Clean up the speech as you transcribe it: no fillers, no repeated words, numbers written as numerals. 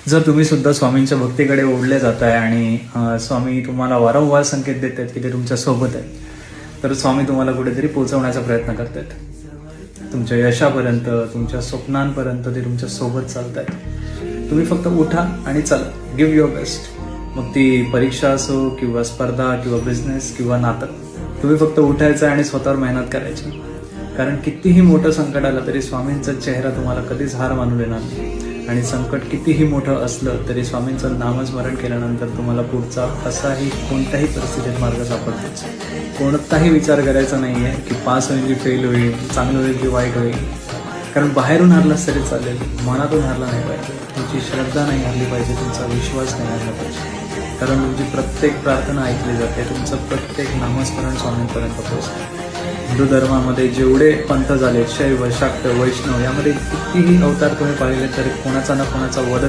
जर तुम्ही सुद्धा स्वामींच्या भक्तीकडे ओढले जाताय आणि स्वामी तुम्हाला वारंवार संकेत देत आहेत की ते तुमच्या सोबत आहेत, तर स्वामी तुम्हाला कुठेतरी पोहोचवण्याचा प्रयत्न करतात तुमच्या यशापर्यंत, तुमच्या स्वप्नांपर्यंत ते तुमच्या सोबत चालत आहेत. तुम्ही फक्त उठा आणि चला, गिव्ह युअर बेस्ट. मग ती परीक्षा असो किंवा स्पर्धा किंवा बिझनेस किंवा नातं, तुम्ही फक्त उठायचं आणि स्वतःवर मेहनत करायची. कारण कितीही मोठं संकट आलं तरी स्वामींचा चेहरा तुम्हाला कधीच हार मानू देणार नाही. आणि संकट कितीही मोठं असलं तरी स्वामींचं नामस्मरण केल्यानंतर तुम्हाला पुढचा कसाही कोणत्याही परिस्थितीत मार्ग सापडतोच. कोणताही विचार करायचा नाही आहे की पास होईल की फेल होईल, चांगलं होईल की वाईट होईल. कारण बाहेरून हारलाच तरी चालेल, मनातून हारला नाही पाहिजे. तुमची श्रद्धा नाही हरली पाहिजे, तुमचा विश्वास नाही हरला पाहिजे. कारण तुमची प्रत्येक प्रार्थना ऐकली जाते, तुमचं प्रत्येक नामस्मरण स्वामींपर्यंत पोहोचतं. हिंदू धर्मामध्ये जेवढे पंथ झाले, शैव, शाक्त, वैष्णव, यामध्ये कितीही अवतार तुम्ही पाहिले तरी कोणाचा ना कोणाचा वध